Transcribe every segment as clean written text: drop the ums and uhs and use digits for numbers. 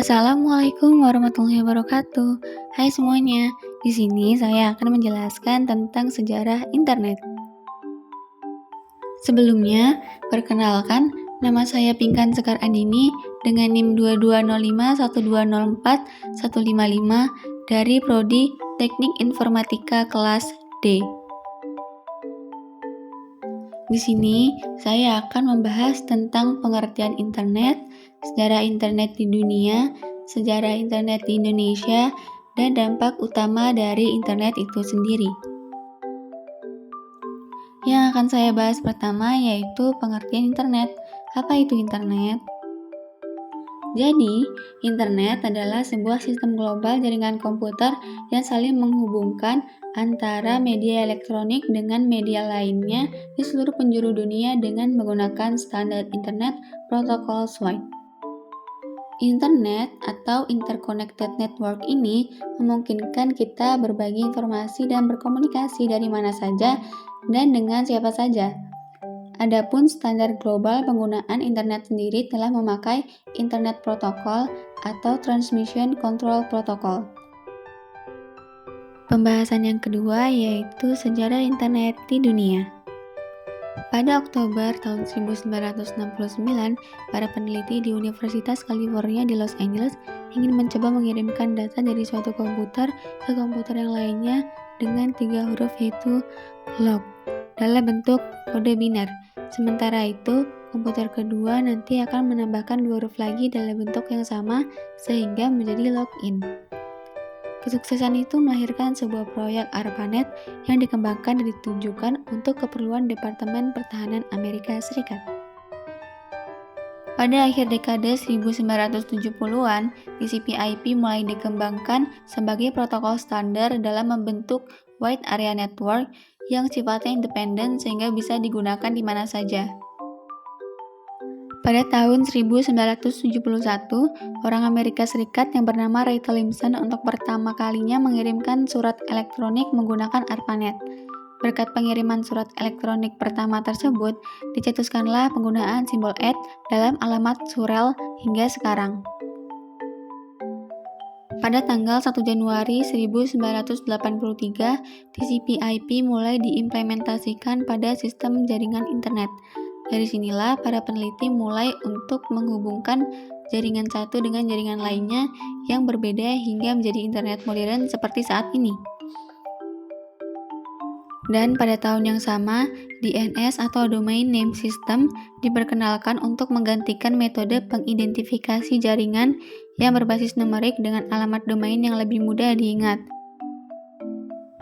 Assalamualaikum warahmatullahi wabarakatuh. Hai semuanya, di sini saya akan menjelaskan tentang sejarah internet. Sebelumnya, perkenalkan, nama saya Pinkan Sekar Andini dengan NIM 220512041155 dari Prodi Teknik Informatika kelas D. Di sini, saya akan membahas tentang pengertian internet, sejarah internet di dunia, sejarah internet di Indonesia, dan dampak utama dari internet itu sendiri. Yang akan saya bahas pertama yaitu pengertian internet. Apa itu internet? Jadi, internet adalah sebuah sistem global jaringan komputer yang saling menghubungkan antara media elektronik dengan media lainnya di seluruh penjuru dunia dengan menggunakan standar internet protokol SWIFT. Internet atau Interconnected Network ini memungkinkan kita berbagi informasi dan berkomunikasi dari mana saja dan dengan siapa saja. Adapun standar global penggunaan internet sendiri telah memakai Internet Protocol atau Transmission Control Protocol. Pembahasan yang kedua yaitu sejarah internet di dunia. Pada Oktober tahun 1969, para peneliti di Universitas California di Los Angeles ingin mencoba mengirimkan data dari suatu komputer ke komputer yang lainnya dengan 3 huruf yaitu log dalam bentuk kode biner. Sementara itu, komputer kedua nanti akan menambahkan 2 huruf lagi dalam bentuk yang sama sehingga menjadi login. Kesuksesan itu melahirkan sebuah proyek ARPANET yang dikembangkan dan ditujukan untuk keperluan Departemen Pertahanan Amerika Serikat. Pada akhir dekade 1970-an, TCP/IP mulai dikembangkan sebagai protokol standar dalam membentuk Wide Area Network yang sifatnya independen sehingga bisa digunakan di mana saja. Pada tahun 1971, orang Amerika Serikat yang bernama Ray Tillemson untuk pertama kalinya mengirimkan surat elektronik menggunakan ARPANET. Berkat pengiriman surat elektronik pertama tersebut, dicetuskanlah penggunaan simbol @ dalam alamat surel hingga sekarang. Pada tanggal 1 Januari 1983, TCP/IP mulai diimplementasikan pada sistem jaringan internet. Dari sinilah para peneliti mulai untuk menghubungkan jaringan satu dengan jaringan lainnya yang berbeda hingga menjadi internet modern seperti saat ini. Dan pada tahun yang sama, DNS atau Domain Name System diperkenalkan untuk menggantikan metode pengidentifikasi jaringan yang berbasis numerik dengan alamat domain yang lebih mudah diingat.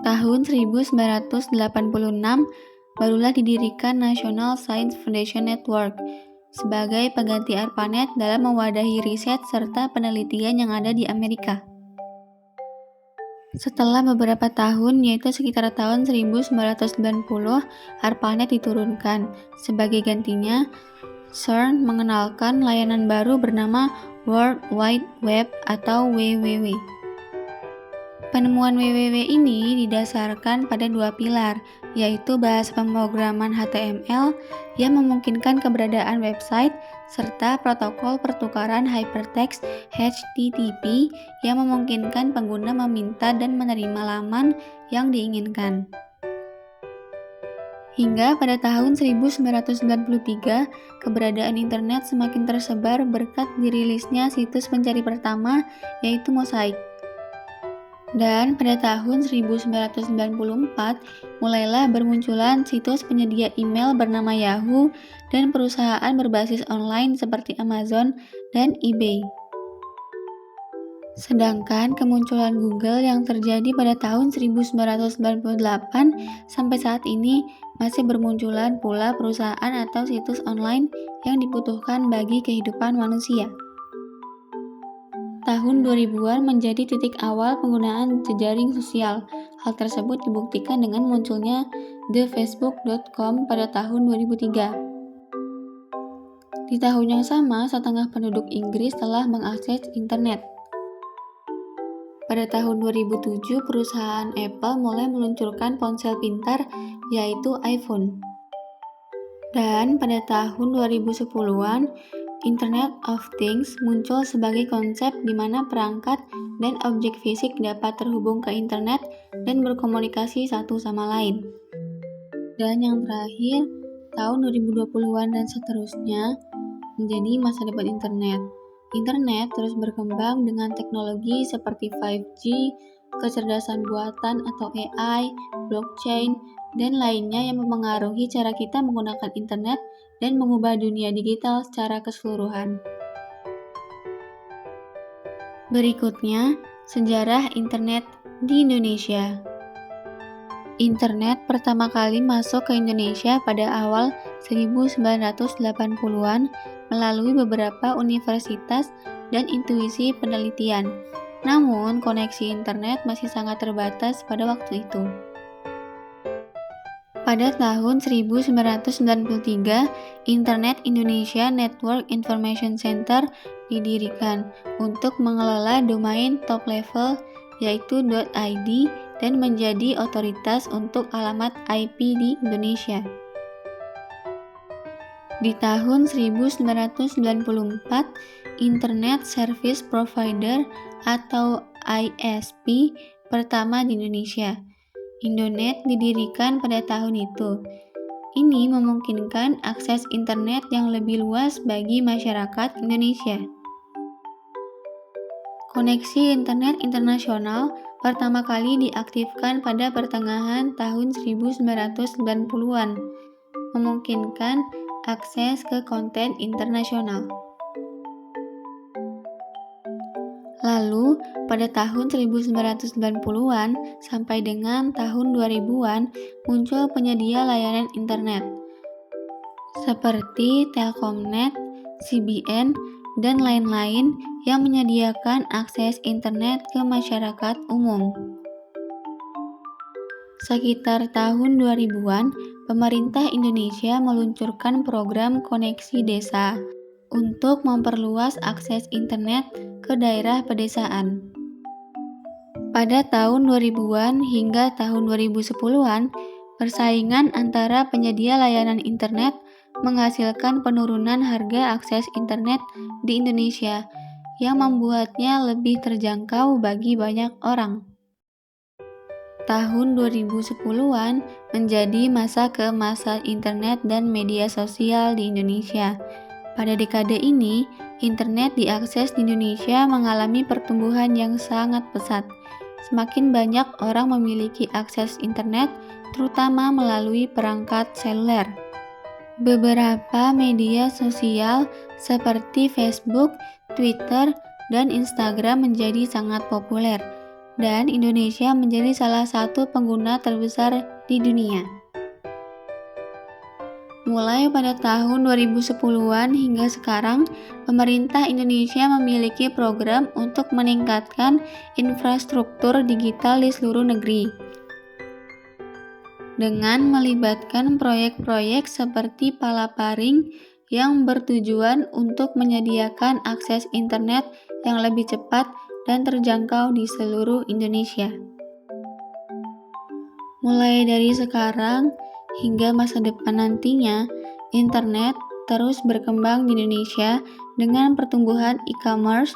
Tahun 1986, barulah didirikan National Science Foundation Network sebagai pengganti ARPANET dalam mewadahi riset serta penelitian yang ada di Amerika. Setelah beberapa tahun, yaitu sekitar tahun 1990, ARPANET diturunkan. Sebagai gantinya, CERN mengenalkan layanan baru bernama World Wide Web atau WWW. Penemuan WWW ini didasarkan pada 2 pilar, yaitu bahasa pemrograman HTML yang memungkinkan keberadaan website, serta protokol pertukaran hypertext HTTP yang memungkinkan pengguna meminta dan menerima laman yang diinginkan. Hingga pada tahun 1993, keberadaan internet semakin tersebar berkat dirilisnya situs pencari pertama, yaitu Mosaic. Dan pada tahun 1994, mulailah bermunculan situs penyedia email bernama Yahoo dan perusahaan berbasis online seperti Amazon dan eBay. Sedangkan kemunculan Google yang terjadi pada tahun 1998 sampai saat ini masih bermunculan pula perusahaan atau situs online yang dibutuhkan bagi kehidupan manusia. Tahun 2000-an menjadi titik awal penggunaan jejaring sosial. Hal tersebut dibuktikan dengan munculnya thefacebook.com pada tahun 2003. Di tahun yang sama, setengah penduduk Inggris telah mengakses internet. Pada tahun 2007, perusahaan Apple mulai meluncurkan ponsel pintar, yaitu iPhone. Dan pada tahun 2010-an, Internet of Things muncul sebagai konsep di mana perangkat dan objek fisik dapat terhubung ke internet dan berkomunikasi satu sama lain. Dan yang terakhir, tahun 2020-an dan seterusnya menjadi masa depan internet. Internet terus berkembang dengan teknologi seperti 5G, kecerdasan buatan atau AI, blockchain, dan lainnya yang mempengaruhi cara kita menggunakan internet dan mengubah dunia digital secara keseluruhan. Berikutnya, sejarah internet di Indonesia. Internet pertama kali masuk ke Indonesia pada awal 1980-an melalui beberapa universitas dan intuisi penelitian. Namun, koneksi internet masih sangat terbatas pada waktu itu. Pada tahun 1993, Internet Indonesia Network Information Center didirikan untuk mengelola domain top level yaitu .id dan menjadi otoritas untuk alamat IP di Indonesia. Di tahun 1994, Internet Service Provider atau ISP pertama di Indonesia, Indonet, didirikan pada tahun itu. Ini memungkinkan akses internet yang lebih luas bagi masyarakat Indonesia. Koneksi internet internasional pertama kali diaktifkan pada pertengahan tahun 1990-an, memungkinkan akses ke konten internasional. Lalu, pada tahun 1990-an sampai dengan tahun 2000-an muncul penyedia layanan internet seperti Telkomnet, CBN, dan lain-lain yang menyediakan akses internet ke masyarakat umum. Sekitar tahun 2000-an, pemerintah Indonesia meluncurkan program koneksi desa untuk memperluas akses internet ke daerah pedesaan. Pada tahun 2000-an hingga tahun 2010-an, persaingan antara penyedia layanan internet menghasilkan penurunan harga akses internet di Indonesia yang membuatnya lebih terjangkau bagi banyak orang. Tahun 2010-an menjadi masa keemasan internet dan media sosial di Indonesia. Pada dekade ini, internet diakses di Indonesia mengalami pertumbuhan yang sangat pesat. Semakin banyak orang memiliki akses internet, terutama melalui perangkat seluler. Beberapa media sosial seperti Facebook, Twitter, dan Instagram menjadi sangat populer, dan Indonesia menjadi salah satu pengguna terbesar di dunia. Mulai pada tahun 2010-an hingga sekarang, pemerintah Indonesia memiliki program untuk meningkatkan infrastruktur digital di seluruh negeri. Dengan melibatkan proyek-proyek seperti Palaparing yang bertujuan untuk menyediakan akses internet yang lebih cepat dan terjangkau di seluruh Indonesia. Mulai dari sekarang hingga masa depan nantinya, internet terus berkembang di Indonesia dengan pertumbuhan e-commerce,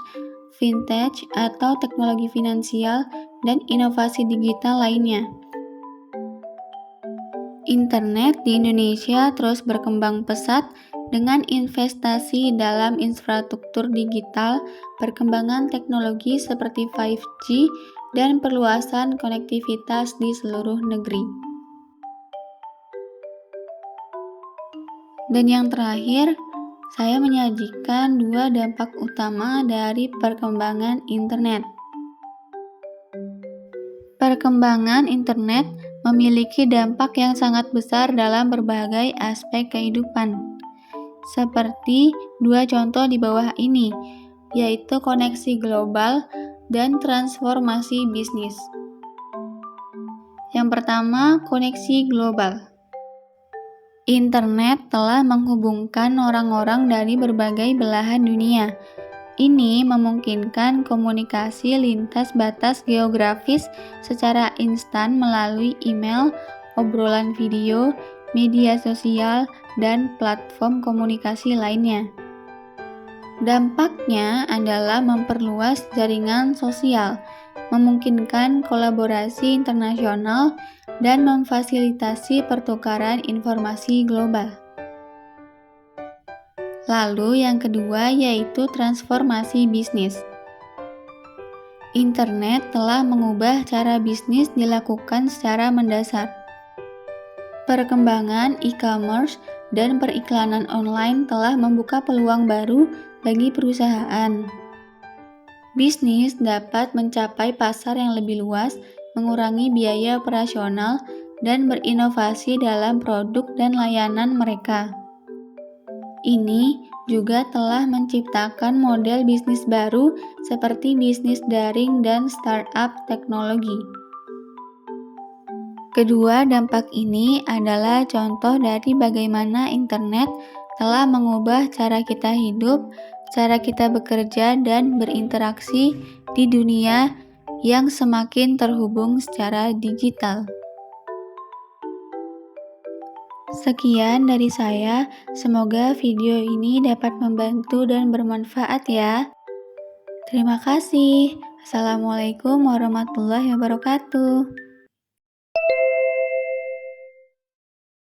vintage atau teknologi finansial, dan inovasi digital lainnya. Internet di Indonesia terus berkembang pesat dengan investasi dalam infrastruktur digital, perkembangan teknologi seperti 5G, dan perluasan konektivitas di seluruh negeri. Dan yang terakhir, saya menyajikan 2 dampak utama dari perkembangan internet. Perkembangan internet memiliki dampak yang sangat besar dalam berbagai aspek kehidupan. Seperti 2 contoh di bawah ini, yaitu koneksi global dan transformasi bisnis. Yang pertama, koneksi global. Internet telah menghubungkan orang-orang dari berbagai belahan dunia. Ini memungkinkan komunikasi lintas batas geografis secara instan melalui email, obrolan video, media sosial, dan platform komunikasi lainnya. Dampaknya adalah memperluas jaringan sosial, memungkinkan kolaborasi internasional, dan memfasilitasi pertukaran informasi global. Lalu yang kedua yaitu transformasi bisnis. Internet telah mengubah cara bisnis dilakukan secara mendasar. Perkembangan e-commerce dan periklanan online telah membuka peluang baru bagi perusahaan. Bisnis dapat mencapai pasar yang lebih luas, mengurangi biaya operasional, dan berinovasi dalam produk dan layanan mereka. Ini juga telah menciptakan model bisnis baru seperti bisnis daring dan startup teknologi. Kedua dampak ini adalah contoh dari bagaimana internet telah mengubah cara kita hidup, cara kita bekerja dan berinteraksi di dunia yang semakin terhubung secara digital. Sekian dari saya, semoga video ini dapat membantu dan bermanfaat ya. Terima kasih. Assalamualaikum warahmatullahi wabarakatuh.